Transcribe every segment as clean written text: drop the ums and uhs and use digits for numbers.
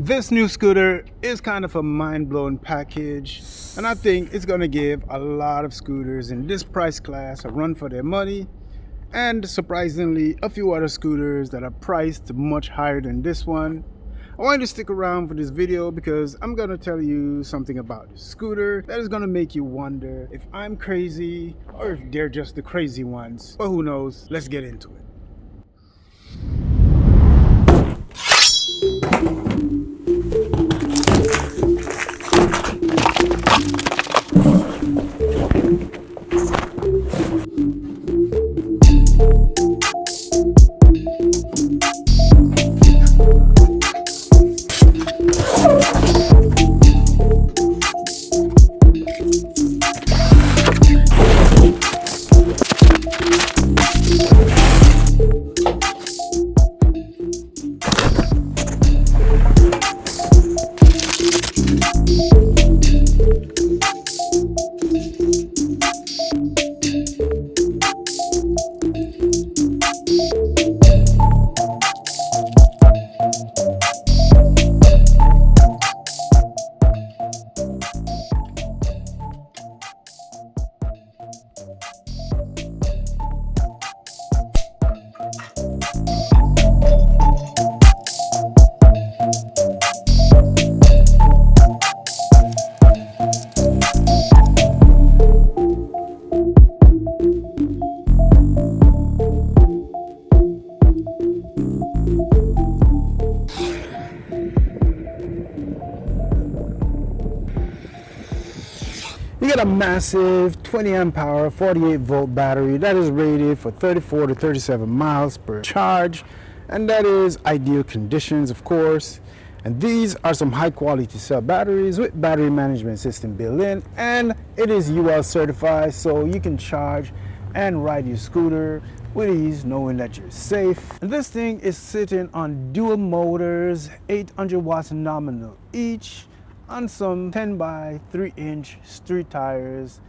This new scooter is kind of a mind-blowing package, and I think it's going to give a lot of scooters in this price class a run for their money, and surprisingly a few other scooters that are priced much higher than this one. I want you to stick around for this video because I'm going to tell you something about this scooter that is going to make you wonder if I'm crazy or if they're just the crazy ones. But who knows? Let's get into it. You get a massive 20 amp hour 48 volt battery that is rated for 34 to 37 miles per charge, and that is ideal conditions, of course. And these are some high quality cell batteries with battery management system built in, and it is UL certified, so you can charge and ride your scooter with ease knowing that you're safe. And this thing is sitting on dual motors, 800 watts nominal each, on some 10 by 3 inch street tires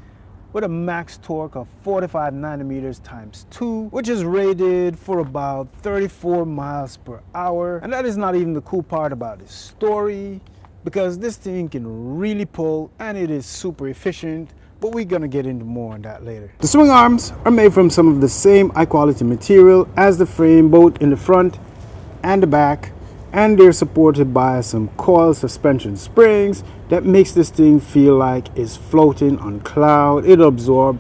with a max torque of 45 nanometers times 2, which is rated for about 34 miles per hour. And that is not even the cool part about this story, because this thing can really pull and it is super efficient, but we're gonna get into more on that later. The swing arms are made from some of the same high quality material as the frame, both in the front and the back, and they're supported by some coil suspension springs that makes this thing feel like it's floating on cloud. It'll absorb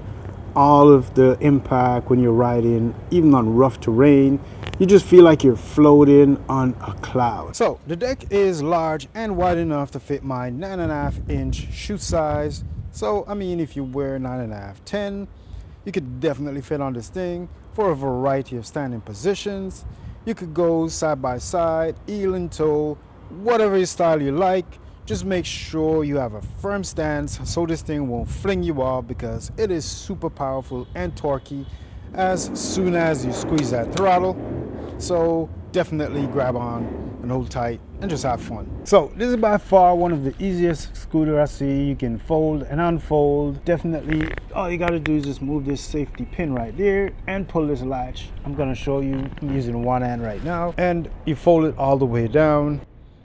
all of the impact when you're riding, even on rough terrain. You just feel like you're floating on a cloud. So the deck is large and wide enough to fit my 9.5 inch shoe size. So I mean, if you wear 9.5, 10, you could definitely fit on this thing for a variety of standing positions. You could go side by side, heel and toe, whatever style you like. Just make sure you have a firm stance so this thing won't fling you off, because it is super powerful and torquey as soon as you squeeze that throttle. So definitely grab on and hold tight and just have fun. So this is by far one of the easiest scooter I see. You can fold and unfold. Definitely all you got to do is just move this safety pin right there and pull this latch. I'm going to show you. I'm using one hand right now, and you fold it all the way down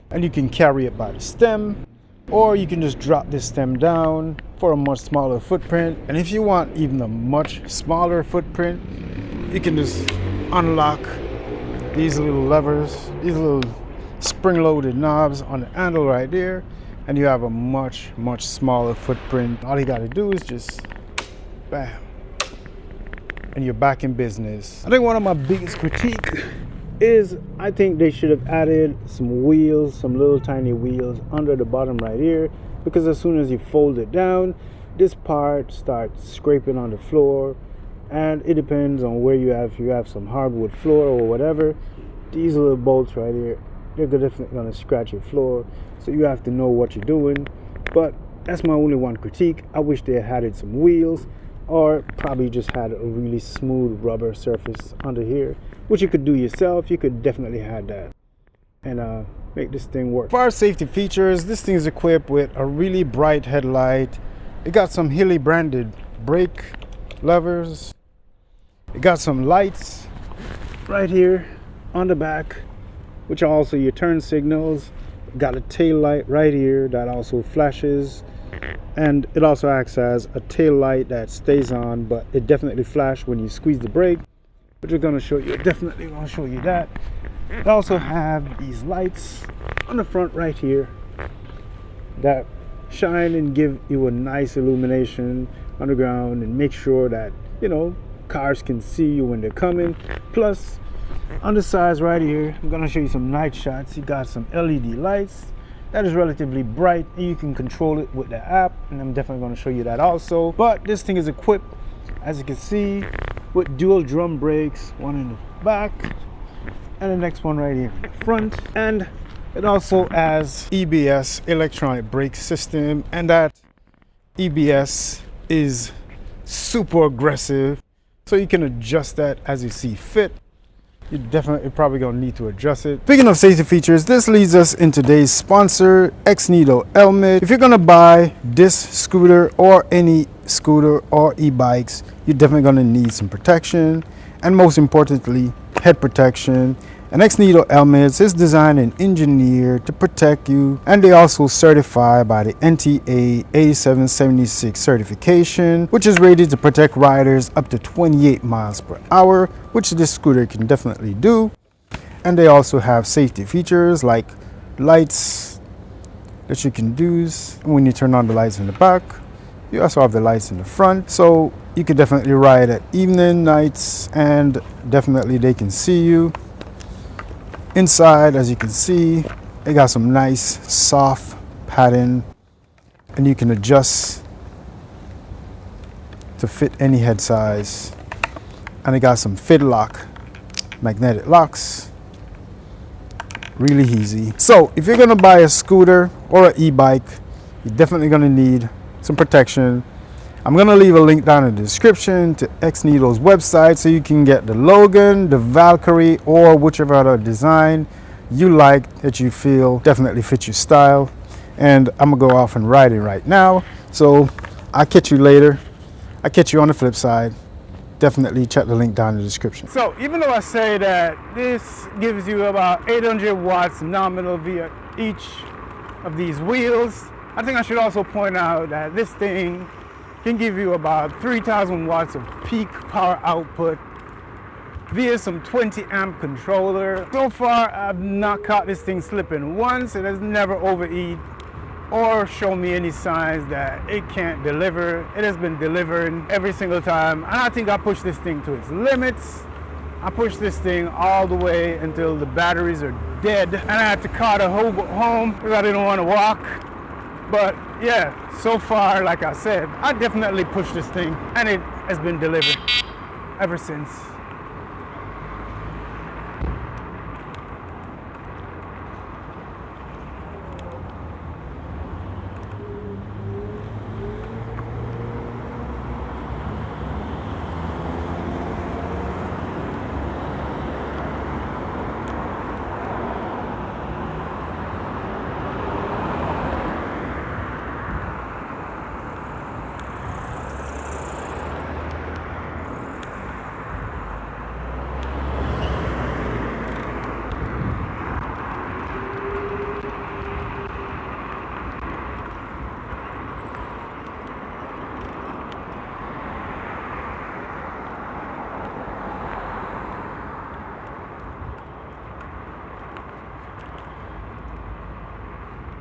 and you can carry it by the stem, or you can just drop this stem down for a much smaller footprint. And if you want even a much smaller footprint, you can just unlock these little levers, these little spring-loaded knobs on the handle right there, and you have a much smaller footprint. All you got to do is just bam, and you're back in business. I think one of my biggest critique is I think they should have added some wheels, some little tiny wheels under the bottom right here, because as soon as you fold it down, this part starts scraping on the floor, and it depends on where you have. If you have some hardwood floor or whatever, these little bolts right here, they're definitely going to scratch your floor, so you have to know what you're doing. But that's my only one critique. I wish they had added some wheels, or probably just had a really smooth rubber surface under here, which you could do yourself. You could definitely have that and make this thing work. For our safety features, this thing is equipped with a really bright headlight. It got some Hilly branded brake levers. It got some lights right here on the back, which are also your turn signals. got a tail light right here that also flashes, and it also acts as a tail light that stays on, but it definitely flashes when you squeeze the brake, which we're going to show you. Definitely going to show you that. They also have these lights on the front right here that shine and give you a nice illumination on the ground and make sure that, you know, cars can see you when they're coming. Plus, on the sides right here, I'm going to show you some night shots. You got some LED lights that is relatively bright, and you can control it with the app, and I'm definitely going to show you that also. But this thing is equipped, as you can see, with dual drum brakes, one in the back and the next one right here in the front. And it also has EBS, electronic brake system, and that EBS is super aggressive, so you can adjust that as you see fit. You're definitely probably gonna need to adjust it. Speaking of safety features, this leads us in today's sponsor, Eahora Helmet. If you're gonna buy this scooter or any scooter or e-bikes, you're definitely gonna need some protection, and most importantly, head protection. And Eahora Helmets is designed and engineered to protect you, and they also certify by the NTA 8776 certification, which is rated to protect riders up to 28 miles per hour, which this scooter can definitely do. And they also have safety features like lights that you can use when you turn on the lights in the back. You also have the lights in the front, so you can definitely ride at evening, nights, and definitely they can see you. Inside, as you can see, it got some nice soft padding, and you can adjust to fit any head size. And it got some fit lock, magnetic locks, really easy. So if you're gonna buy a scooter or an e-bike, you're definitely gonna need some protection. I'm gonna leave a link down in the description to Eahора's website so you can get the Logan, the Valkyrie, or whichever other design you like that you feel definitely fits your style. And I'm gonna go off and ride it right now. So I'll catch you later. I'll catch you on the flip side. Definitely check the link down in the description. So even though I say that this gives you about 800 watts nominal via each of these wheels, I think I should also point out that this thing can give you about 3000 watts of peak power output via some 20 amp controller. So far, I've not caught this thing slipping once. It has never overheat or shown me any signs that it can't deliver. It has been delivering every single time. And I think I pushed this thing to its limits. I pushed this thing all the way until the batteries are dead. And I had to cart a home because I didn't want to walk. But yeah, so far, like I said, I definitely pushed this thing, and it has been delivered ever since.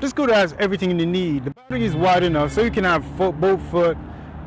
This scooter has everything you need. The body is wide enough so you can have both foot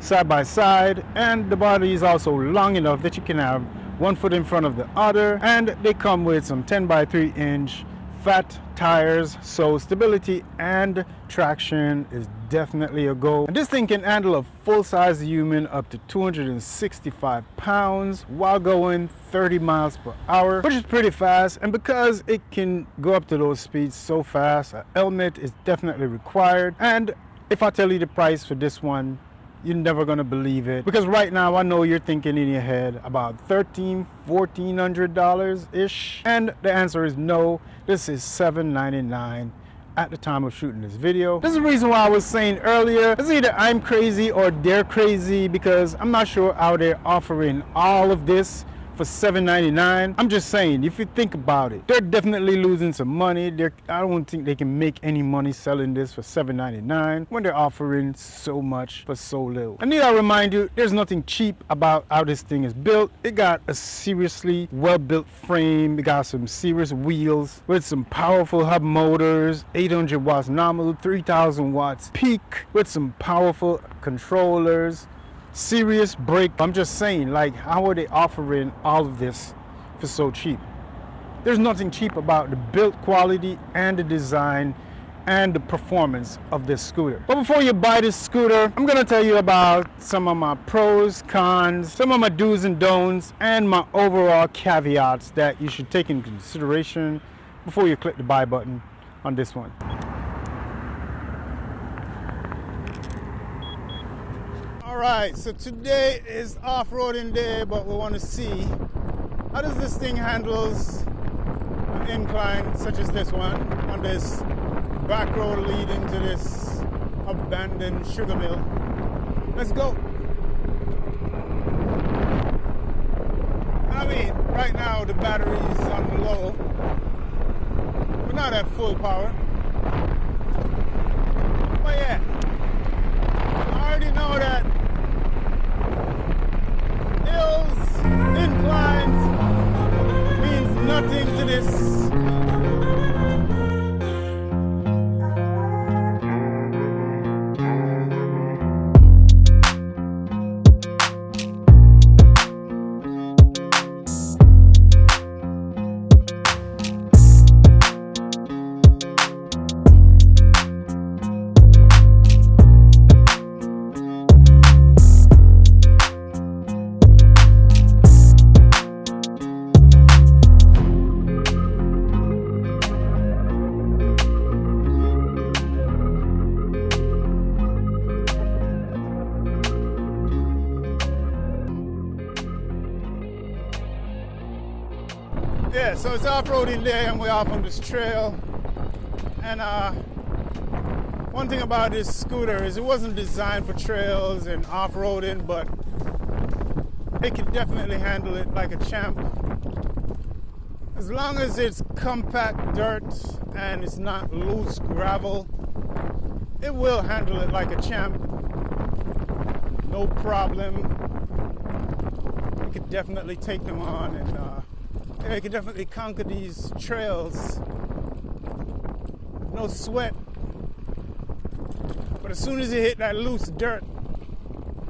side by side, and the body is also long enough that you can have one foot in front of the other, and they come with some 10x3-inch fat tires, so stability and traction is definitely a go. And this thing can handle a full-size human up to 265 pounds while going 30 miles per hour, which is pretty fast. And because it can go up to those speeds so fast, a helmet is definitely required. And if I tell you the price for this one, you're never gonna believe it, because right now I know you're thinking in your head about $1,400 ish, and the answer is no. This is $799 at the time of shooting this video. This is the reason why I was saying earlier, it's either I'm crazy or they're crazy, because I'm not sure how they're offering all of this for $7.99. I'm just saying, if you think about it, they're definitely losing some money. I don't think they can make any money selling this for $7.99 when they're offering so much for so little. I need to remind you, there's nothing cheap about how this thing is built. It got a seriously well-built frame. It got some serious wheels with some powerful hub motors, 800 watts nominal, 3000 watts peak, with some powerful controllers, serious brake. I'm just saying, like, how are they offering all of this for so cheap? There's nothing cheap about the build quality and the design and the performance of this scooter. But before you buy this scooter, I'm gonna tell you about some of my pros, cons, some of my do's and don'ts, and my overall caveats that you should take into consideration before you click the buy button on this one. Alright, so today is off-roading day, but we want to see how does this thing handles an incline such as this one on this back road leading to this abandoned sugar mill. Let's go. I mean, right now the battery's on low. We're not at full power. But yeah, I already know that hills, inclines means nothing to this. Yeah, so it's off-roading day and we're off on this trail. And one thing about this scooter is it wasn't designed for trails and off-roading, but it can definitely handle it like a champ. As long as it's compact dirt and it's not loose gravel, it will handle it like a champ. No problem. You could definitely take them on and you can definitely conquer these trails. No sweat. But as soon as you hit that loose dirt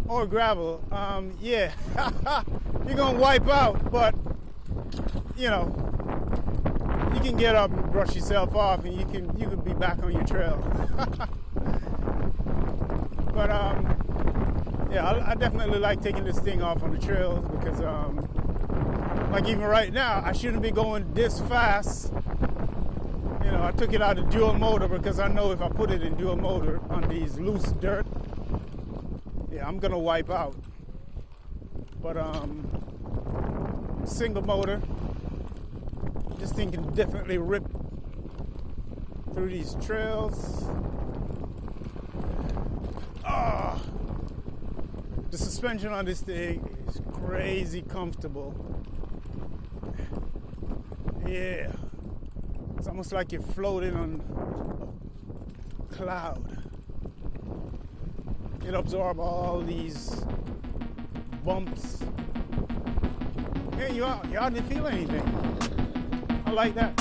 or gravel, yeah, you're gonna wipe out. But you know, you can get up and brush yourself off, and you can be back on your trail. But yeah, I definitely like taking this thing off on the trails because like even right now, I shouldn't be going this fast. You know, I took it out of dual motor because I know if I put it in dual motor on these loose dirt, yeah, I'm gonna wipe out. But single motor, this thing can definitely rip through these trails. The suspension on this thing is crazy comfortable. Yeah, it's almost like you're floating on a cloud. It absorbs all these bumps. Yeah, you hardly feel anything. I like that.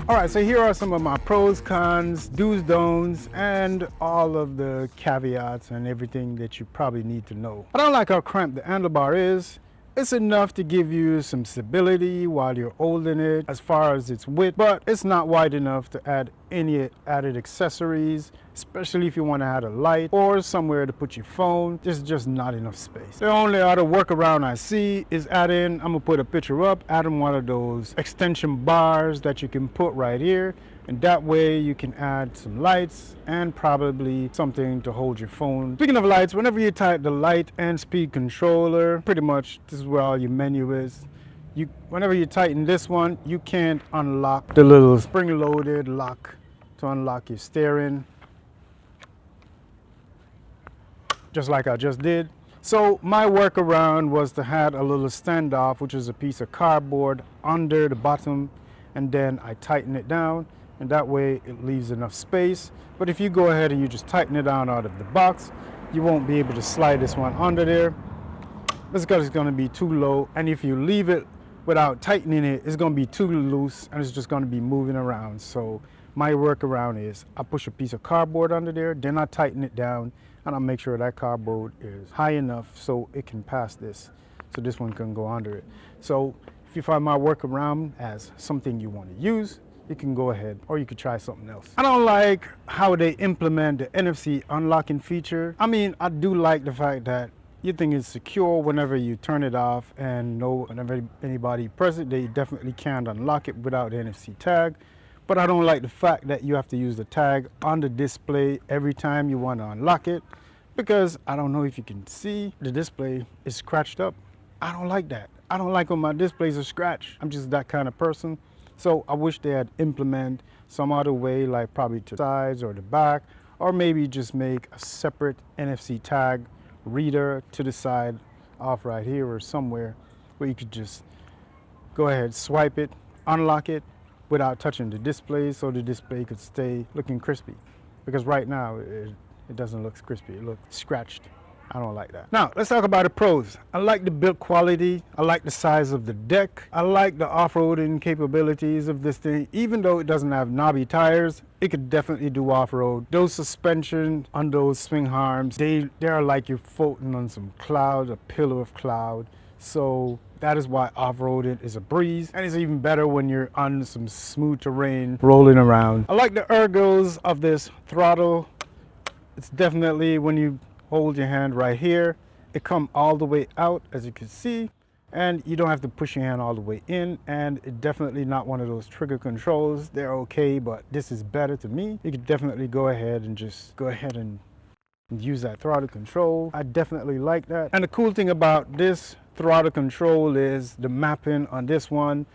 Alright, so here are some of my pros, cons, do's, don'ts, and all of the caveats and everything that you probably need to know. I don't like how cramped the handlebar is. It's enough to give you some stability while you're holding it as far as its width, but it's not wide enough to add any added accessories, especially if you want to add a light or somewhere to put your phone. There's just not enough space. The only other workaround I see is adding, I'm gonna put a picture up, adding one of those extension bars that you can put right here, and that way you can add some lights and probably something to hold your phone. Speaking of lights, whenever you type the light and speed controller, pretty much this is where all your menu is. Whenever you tighten this one, you can't unlock the little spring-loaded lock to unlock your steering, just like I just did. So my workaround was to add a little standoff, which is a piece of cardboard under the bottom, and then I tighten it down, and that way it leaves enough space. But if you go ahead and you just tighten it down out of the box, you won't be able to slide this one under there. This because it's going to be too low, and if you leave it without tightening it, it's going to be too loose and it's just going to be moving around. So my workaround is I push a piece of cardboard under there, then I tighten it down, and I make sure that cardboard is high enough so it can pass this, so this one can go under it. So if you find my workaround as something you want to use, you can go ahead, or you could try something else. I don't like how they implement the NFC unlocking feature. I mean, I do like the fact that your thing is secure whenever you turn it off, and know whenever anybody press it, they definitely can't unlock it without the NFC tag. But I don't like the fact that you have to use the tag on the display every time you want to unlock it, because I don't know if you can see, the display is scratched up. I don't like that. I don't like when my displays are scratched. I'm just that kind of person. So I wish they had implemented some other way, like probably to the sides or the back, or maybe just make a separate NFC tag reader to the side off right here or somewhere where you could just go ahead, swipe it, unlock it without touching the display, so the display could stay looking crispy. Because right now it doesn't look crispy, it looks scratched. I don't like that. Now let's talk about the pros. I like the build quality, I like the size of the deck, I like the off-roading capabilities of this thing. Even though it doesn't have knobby tires, it could definitely do off-road. Those suspension on those swing arms, they are like you're floating on some cloud, a pillar of cloud. So that is why off-roading is a breeze, and it's even better when you're on some smooth terrain rolling around. I like the ergos of this throttle. It's definitely, when you hold your hand right here, it comes all the way out, as you can see, and you don't have to push your hand all the way in, and it's definitely not one of those trigger controls. They're okay, but this is better to me. You could definitely go ahead and just use that throttle control. I definitely like that. And the cool thing about this throttle control is the mapping on this one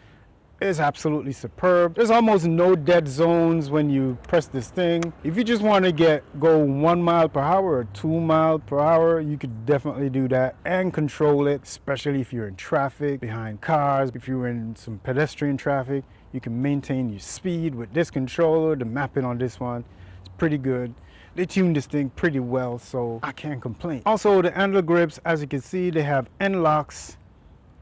is absolutely superb. There's almost no dead zones when you press this thing. If you just want to go 1 mile per hour or 2 miles per hour, you could definitely do that and control it, especially if you're in traffic, behind cars. If you're in some pedestrian traffic, you can maintain your speed with this controller. The mapping on this one is pretty good. They tuned this thing pretty well, so I can't complain. Also, the handle grips, as you can see, they have end locks,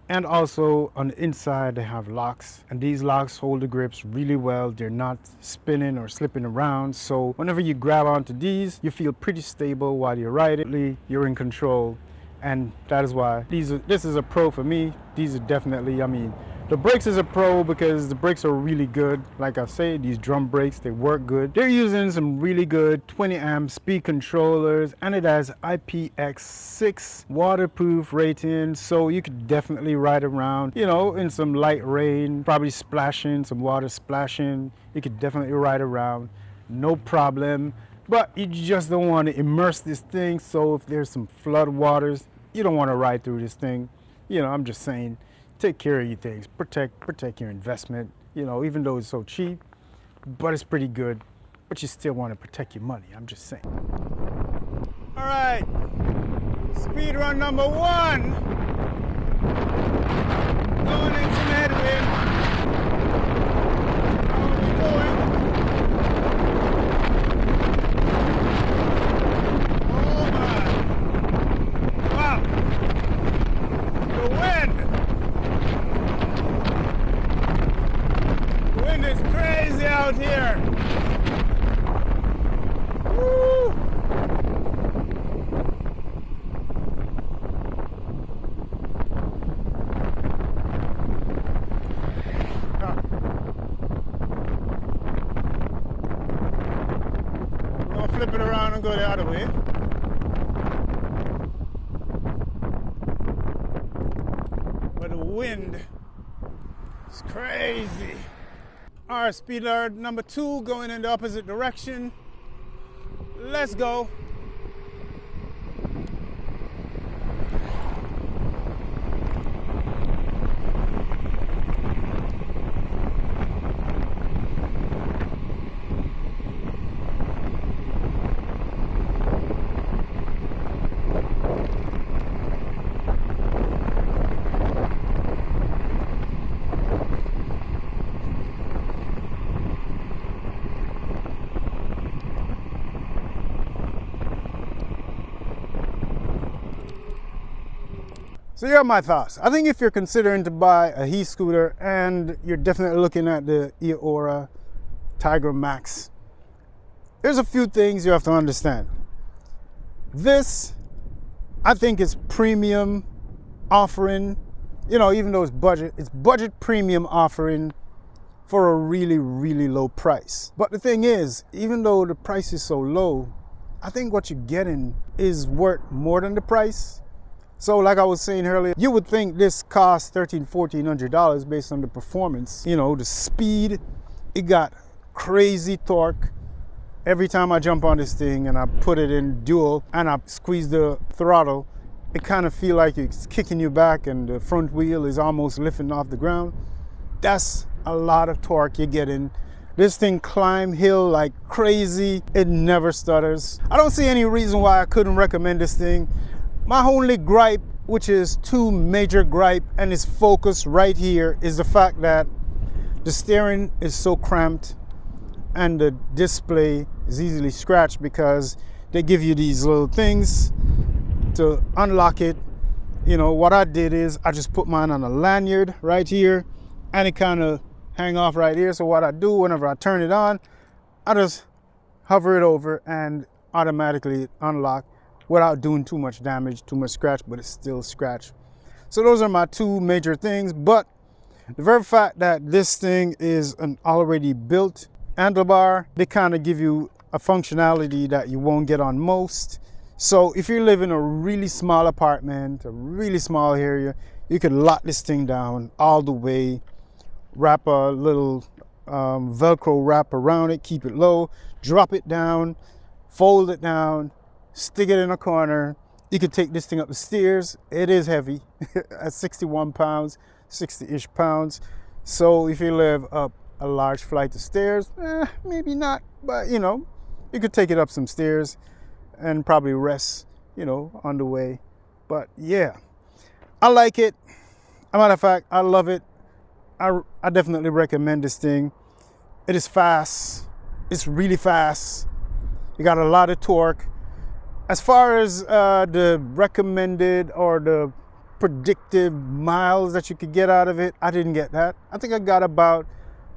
and also on the inside they have locks, and these locks hold the grips really well. They're not spinning or slipping around, so whenever you grab onto these, you feel pretty stable while you're riding. You're in control, and that is why this is a pro for me. These are definitely, I mean, the brakes is a pro because the brakes are really good. Like I say, these drum brakes, they work good. They're using some really good 20 amp speed controllers, and it has IPX6 waterproof rating, so you could definitely ride around, you know, in some light rain, probably splashing, some water splashing. You could definitely ride around, no problem. But you just don't want to immerse this thing, so if there's some flood waters, you don't want to ride through this thing. You know, I'm just saying, take care of your things, protect your investment, you know, even though it's so cheap, but it's pretty good, but you still want to protect your money. I'm just saying. All right, speed run number 1. Going in some headwind. How are we going? Oh my. Wow. The wind. Wind is crazy out here. Woo. flip it around and go the other way. But the wind is crazy. All right, speed alert number 2 going in the opposite direction. Let's go. So here are my thoughts. I think if you're considering to buy a e-scooter and you're definitely looking at the Eahora Tiger Max, there's a few things you have to understand. This, I think, is premium offering, you know, even though it's budget premium offering for a really, really low price. But the thing is, even though the price is so low, I think what you're getting is worth more than the price. So like I was saying earlier, you would think this costs $1,400 based on the performance. You know, the speed, it got crazy torque. Every time I jump on this thing and I put it in dual and I squeeze the throttle, it kind of feel like it's kicking you back and the front wheel is almost lifting off the ground. That's a lot of torque you're getting. This thing climb hill like crazy. It never stutters. I don't see any reason why I couldn't recommend this thing. My only gripe, which is 2 major gripe, and is focused right here, is the fact that the steering is so cramped and the display is easily scratched because they give you these little things to unlock it. You know, what I did is I just put mine on a lanyard right here and it kind of hang off right here. So what I do whenever I turn it on, I just hover it over and automatically unlock without doing too much damage, too much scratch, but it's still scratched. So those are my 2 major things. But the very fact that this thing is an already built handlebar, they kind of give you a functionality that you won't get on most. So if you live in a really small apartment, a really small area, you could lock this thing down all the way, wrap a little Velcro wrap around it, keep it low, drop it down, fold it down, stick it in a corner. You could take this thing up the stairs. It is heavy at 61 pounds, 60-ish pounds. So if you live up a large flight of stairs, maybe not, but you know, you could take it up some stairs and probably rest, you know, on the way. But yeah, I like it. As a matter of fact, I love it. I definitely recommend this thing. It is fast. It's really fast. You got a lot of torque. As far as the recommended or the predictive miles that you could get out of it, I didn't get that. I think I got about,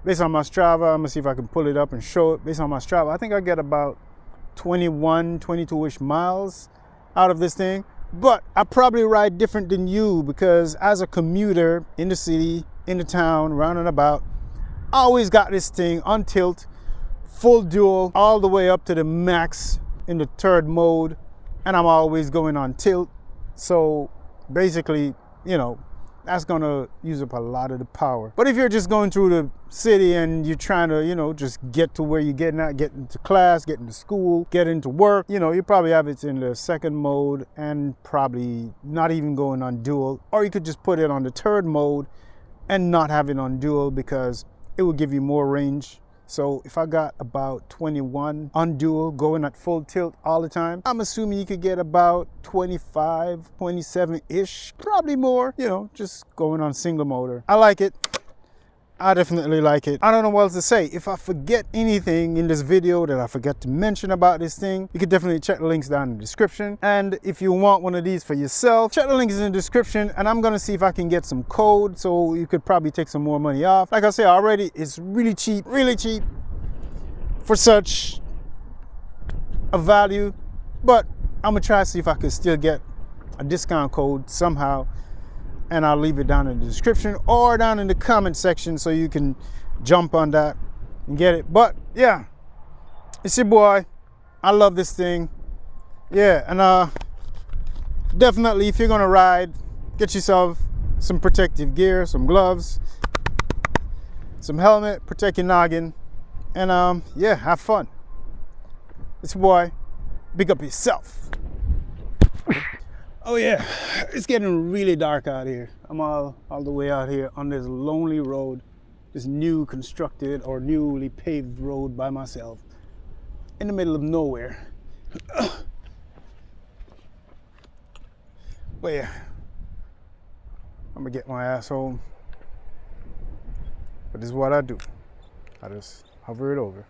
based on my Strava, I'm gonna see if I can pull it up and show it. Based on my Strava, I think I get about 21, 22-ish miles out of this thing. But I probably ride different than you because as a commuter in the city, in the town, round and about, I always got this thing on tilt, full dual, all the way up to the max in the 3rd mode, and I'm always going on tilt. So basically, you know, that's gonna use up a lot of the power. But if you're just going through the city and you're trying to, you know, just get to where you're getting at, get into class, get into school, get into work, you know, you probably have it in the 2nd mode and probably not even going on dual. Or you could just put it on the 3rd mode and not have it on dual because it will give you more range. So if I got about 21 on dual going at full tilt all the time, I'm assuming you could get about 25, 27-ish, probably more, you know, just going on single motor. I like it. I definitely like it. I don't know what else to say. If I forget anything in this video that I forget to mention about this thing, you can definitely check the links down in the description. And if you want one of these for yourself, check the links in the description and I'm gonna see if I can get some code so you could probably take some more money off. Like I said already, it's really cheap for such a value, but I'm gonna try to see if I could still get a discount code somehow, and I'll leave it down in the description or down in the comment section so you can jump on that and get it. But yeah, it's your boy, I love this thing. Yeah, and definitely if you're gonna ride, get yourself some protective gear, some gloves, some helmet, protect your noggin, and yeah, have fun. It's your boy, big up yourself. Oh yeah, it's getting really dark out here. I'm all the way out here on this lonely road, this new constructed or newly paved road by myself in the middle of nowhere. But yeah, I'm gonna get my ass home. But this is what I do. I just hover it over.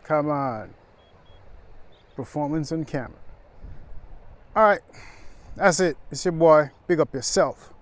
Come on. Performance on camera. All right, that's it. It's your boy. Big up yourself.